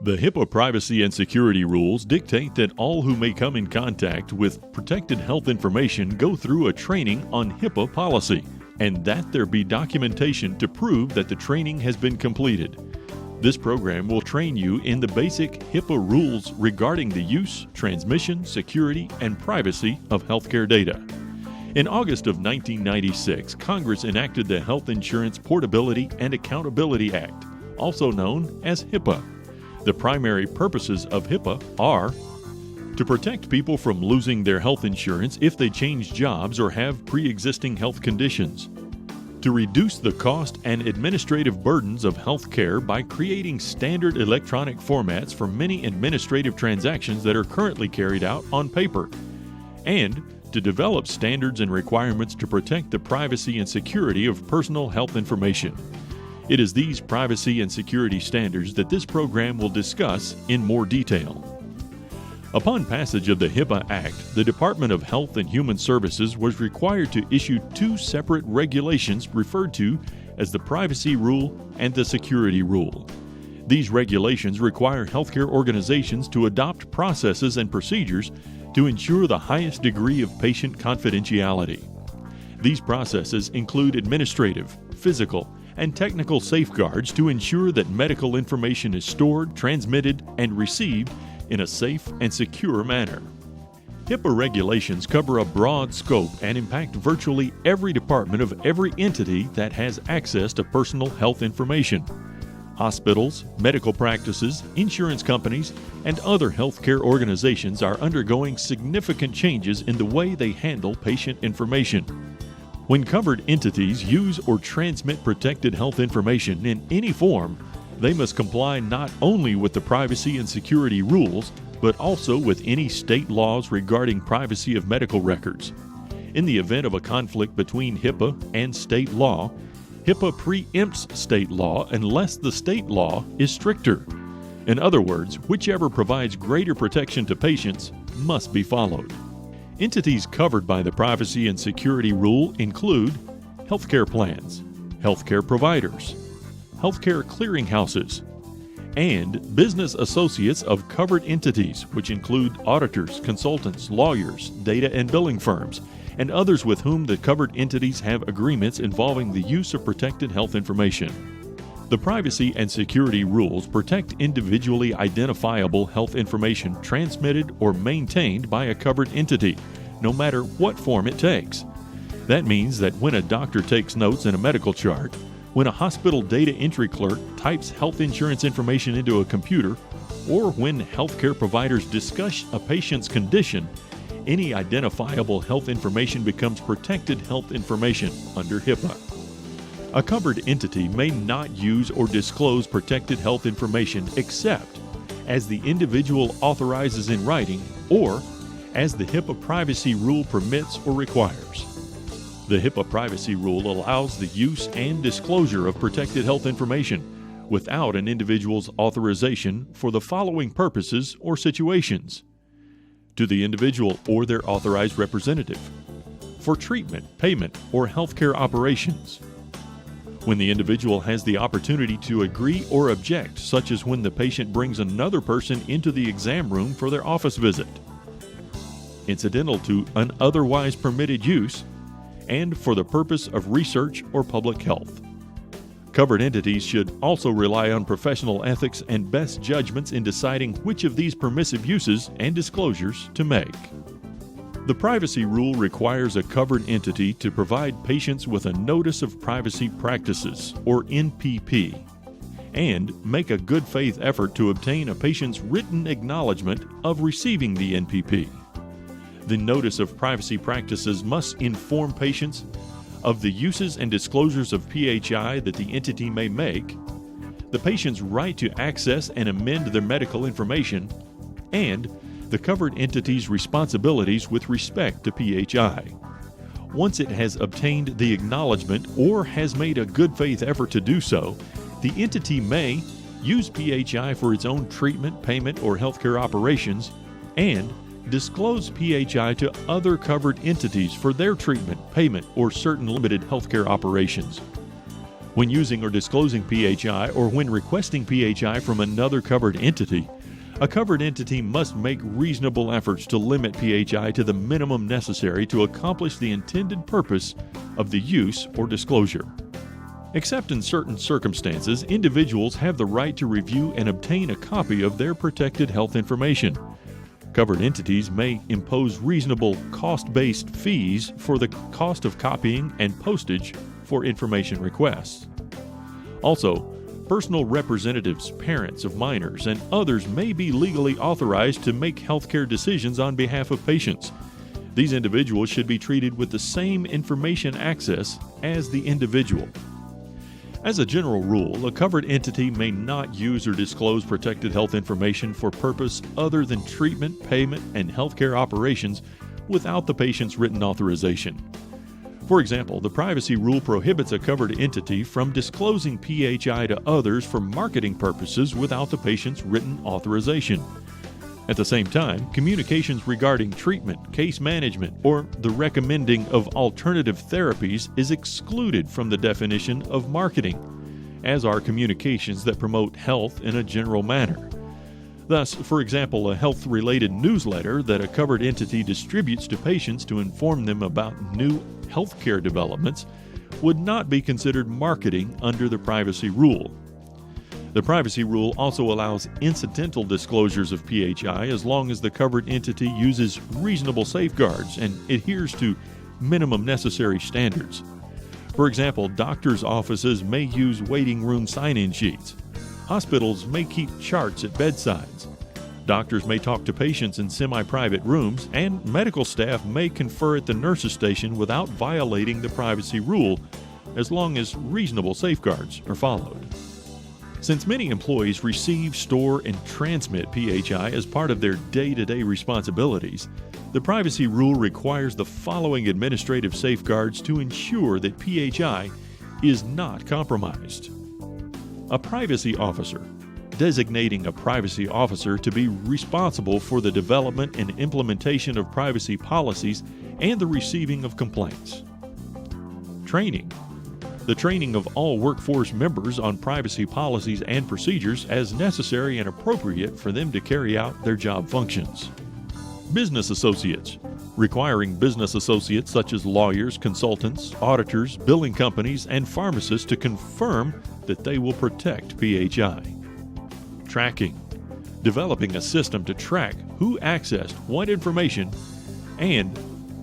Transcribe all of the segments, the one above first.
The HIPAA privacy and security rules dictate that all who may come in contact with protected health information go through a training on HIPAA policy, and that there be documentation to prove that the training has been completed. This program will train you in the basic HIPAA rules regarding the use, transmission, security, and privacy of healthcare data. In August of 1996, Congress enacted the Health Insurance Portability and Accountability Act, also known as HIPAA. The primary purposes of HIPAA are to protect people from losing their health insurance if they change jobs or have pre-existing health conditions, to reduce the cost and administrative burdens of health care by creating standard electronic formats for many administrative transactions that are currently carried out on paper, and to develop standards and requirements to protect the privacy and security of personal health information. It is these privacy and security standards that this program will discuss in more detail. Upon passage of the HIPAA Act, the Department of Health and Human Services was required to issue two separate regulations referred to as the Privacy Rule and the Security Rule. These regulations require healthcare organizations to adopt processes and procedures to ensure the highest degree of patient confidentiality. These processes include administrative, physical, and technical safeguards to ensure that medical information is stored, transmitted, and received in a safe and secure manner. HIPAA regulations cover a broad scope and impact virtually every department of every entity that has access to personal health information. Hospitals, medical practices, insurance companies, and other healthcare organizations are undergoing significant changes in the way they handle patient information. When covered entities use or transmit protected health information in any form, they must comply not only with the privacy and security rules, but also with any state laws regarding privacy of medical records. In the event of a conflict between HIPAA and state law, HIPAA preempts state law unless the state law is stricter. In other words, whichever provides greater protection to patients must be followed. Entities covered by the privacy and security rule include healthcare plans, healthcare providers, healthcare clearinghouses, and business associates of covered entities, which include auditors, consultants, lawyers, data and billing firms, and others with whom the covered entities have agreements involving the use of protected health information. The privacy and security rules protect individually identifiable health information transmitted or maintained by a covered entity, no matter what form it takes. That means that when a doctor takes notes in a medical chart, when a hospital data entry clerk types health insurance information into a computer, or when healthcare providers discuss a patient's condition, any identifiable health information becomes protected health information under HIPAA. A covered entity may not use or disclose protected health information except as the individual authorizes in writing or as the HIPAA privacy rule permits or requires. The HIPAA privacy rule allows the use and disclosure of protected health information without an individual's authorization for the following purposes or situations: to the individual or their authorized representative, for treatment, payment, or healthcare operations, when the individual has the opportunity to agree or object, such as when the patient brings another person into the exam room for their office visit, incidental to an otherwise permitted use, and for the purpose of research or public health. Covered entities should also rely on professional ethics and best judgments in deciding which of these permissive uses and disclosures to make. The privacy rule requires a covered entity to provide patients with a Notice of Privacy Practices, or NPP, and make a good faith effort to obtain a patient's written acknowledgement of receiving the NPP. The Notice of Privacy Practices must inform patients of the uses and disclosures of PHI that the entity may make, the patient's right to access and amend their medical information, and the covered entity's responsibilities with respect to PHI. Once it has obtained the acknowledgement or has made a good faith effort to do so, the entity may use PHI for its own treatment, payment, or healthcare operations, and disclose PHI to other covered entities for their treatment, payment, or certain limited healthcare operations. When using or disclosing PHI or when requesting PHI from another covered entity, a covered entity must make reasonable efforts to limit PHI to the minimum necessary to accomplish the intended purpose of the use or disclosure. Except in certain circumstances, individuals have the right to review and obtain a copy of their protected health information. Covered entities may impose reasonable cost-based fees for the cost of copying and postage for information requests. Also, personal representatives, parents of minors, and others may be legally authorized to make healthcare decisions on behalf of patients. These individuals should be treated with the same information access as the individual. As a general rule, a covered entity may not use or disclose protected health information for purpose other than treatment, payment, and healthcare operations without the patient's written authorization. For example, the privacy rule prohibits a covered entity from disclosing PHI to others for marketing purposes without the patient's written authorization. At the same time, communications regarding treatment, case management, or the recommending of alternative therapies is excluded from the definition of marketing, as are communications that promote health in a general manner. Thus, for example, a health-related newsletter that a covered entity distributes to patients to inform them about new healthcare developments would not be considered marketing under the privacy rule. The privacy rule also allows incidental disclosures of PHI as long as the covered entity uses reasonable safeguards and adheres to minimum necessary standards. For example, doctors' offices may use waiting room sign-in sheets. Hospitals may keep charts at bedsides. Doctors may talk to patients in semi-private rooms, and medical staff may confer at the nurse's station without violating the privacy rule, as long as reasonable safeguards are followed. Since many employees receive, store, and transmit PHI as part of their day-to-day responsibilities, the privacy rule requires the following administrative safeguards to ensure that PHI is not compromised. A privacy officer, designating a privacy officer to be responsible for the development and implementation of privacy policies and the receiving of complaints. Training. The training of all workforce members on privacy policies and procedures as necessary and appropriate for them to carry out their job functions. Business associates, requiring business associates such as lawyers, consultants, auditors, billing companies, and pharmacists to confirm that they will protect PHI. Tracking, developing a system to track who accessed what information, and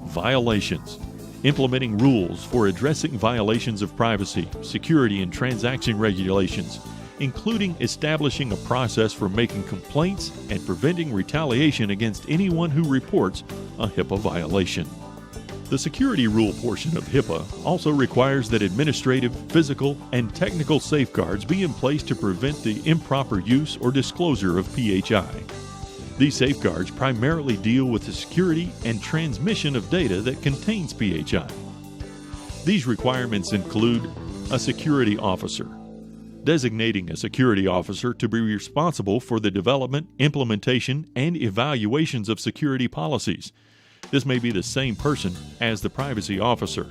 violations, implementing rules for addressing violations of privacy, security, and transaction regulations, including establishing a process for making complaints and preventing retaliation against anyone who reports a HIPAA violation. The security rule portion of HIPAA also requires that administrative, physical, and technical safeguards be in place to prevent the improper use or disclosure of PHI. These safeguards primarily deal with the security and transmission of data that contains PHI. These requirements include a security officer, designating a security officer to be responsible for the development, implementation, and evaluations of security policies. This may be the same person as the privacy officer.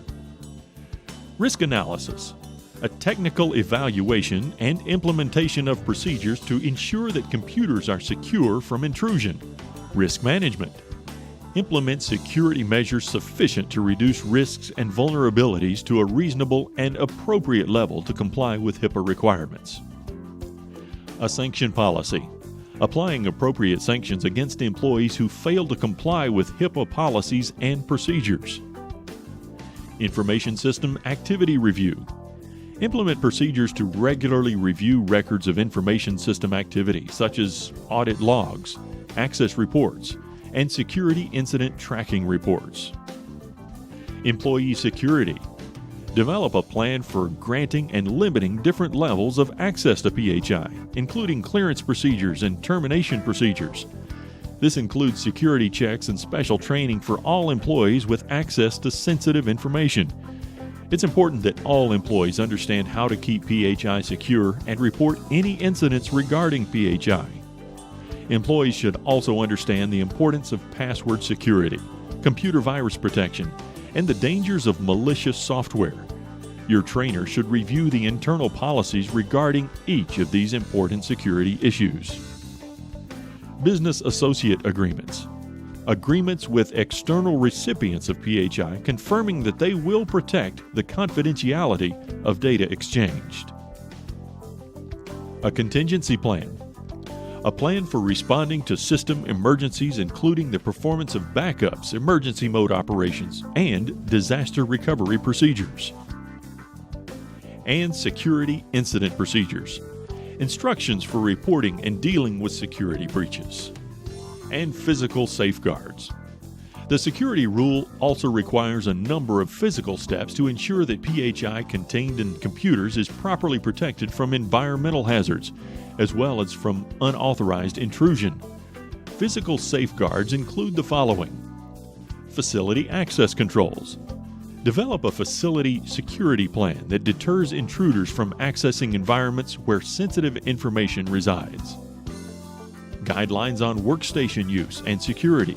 Risk analysis, a technical evaluation and implementation of procedures to ensure that computers are secure from intrusion. Risk management, implement security measures sufficient to reduce risks and vulnerabilities to a reasonable and appropriate level to comply with HIPAA requirements. A sanction policy, applying appropriate sanctions against employees who fail to comply with HIPAA policies and procedures. Information System Activity Review, implement procedures to regularly review records of information system activity, such as audit logs, access reports, and security incident tracking reports. Employee security, develop a plan for granting and limiting different levels of access to PHI, including clearance procedures and termination procedures. This includes security checks and special training for all employees with access to sensitive information. It's important that all employees understand how to keep PHI secure and report any incidents regarding PHI. Employees should also understand the importance of password security, computer virus protection, and the dangers of malicious software. Your trainer should review the internal policies regarding each of these important security issues. Business associate agreements. Agreements with external recipients of PHI confirming that they will protect the confidentiality of data exchanged. A contingency plan. A plan for responding to system emergencies, including the performance of backups, emergency mode operations, and disaster recovery procedures. And security incident procedures. Instructions for reporting and dealing with security breaches. And physical safeguards. The security rule also requires a number of physical steps to ensure that PHI contained in computers is properly protected from environmental hazards, as well as from unauthorized intrusion. Physical safeguards include the following: facility access controls. Develop a facility security plan that deters intruders from accessing environments where sensitive information resides. Guidelines on workstation use and security.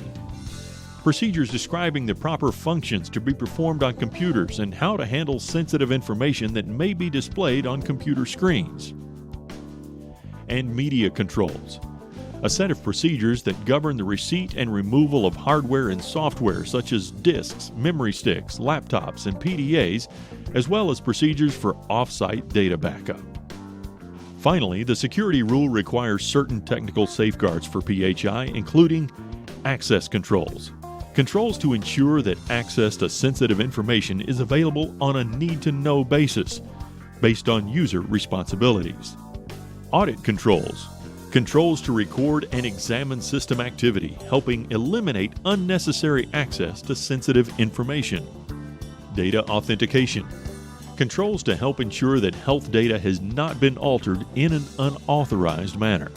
Procedures describing the proper functions to be performed on computers and how to handle sensitive information that may be displayed on computer screens. And media controls. A set of procedures that govern the receipt and removal of hardware and software such as disks, memory sticks, laptops, and PDAs, as well as procedures for off-site data backup. Finally, the security rule requires certain technical safeguards for PHI, including access controls. Controls to ensure that access to sensitive information is available on a need-to-know basis, based on user responsibilities. Audit controls. Controls to record and examine system activity, helping eliminate unnecessary access to sensitive information. Data authentication. Controls to help ensure that health data has not been altered in an unauthorized manner.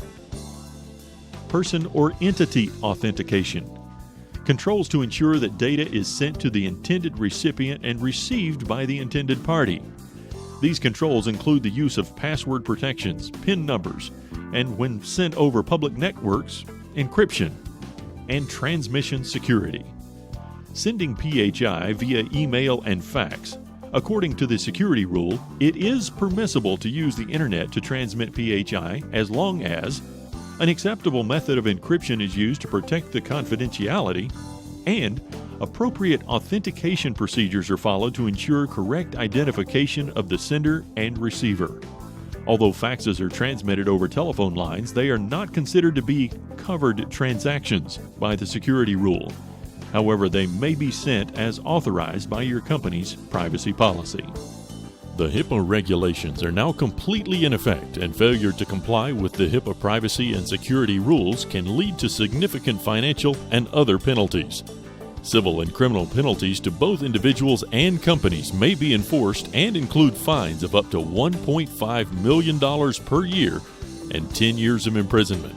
Person or entity authentication. Controls to ensure that data is sent to the intended recipient and received by the intended party. These controls include the use of password protections, PIN numbers, and when sent over public networks, encryption, and transmission security. Sending PHI via email and fax. According to the security rule, it is permissible to use the internet to transmit PHI as long as an acceptable method of encryption is used to protect the confidentiality, and appropriate authentication procedures are followed to ensure correct identification of the sender and receiver. Although faxes are transmitted over telephone lines, they are not considered to be covered transactions by the security rule. However, they may be sent as authorized by your company's privacy policy. The HIPAA regulations are now completely in effect, and failure to comply with the HIPAA privacy and security rules can lead to significant financial and other penalties. Civil and criminal penalties to both individuals and companies may be enforced and include fines of up to $1.5 million per year and 10 years of imprisonment.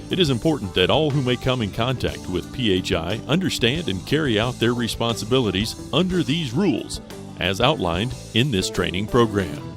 It is important that all who may come in contact with PHI understand and carry out their responsibilities under these rules, as outlined in this training program.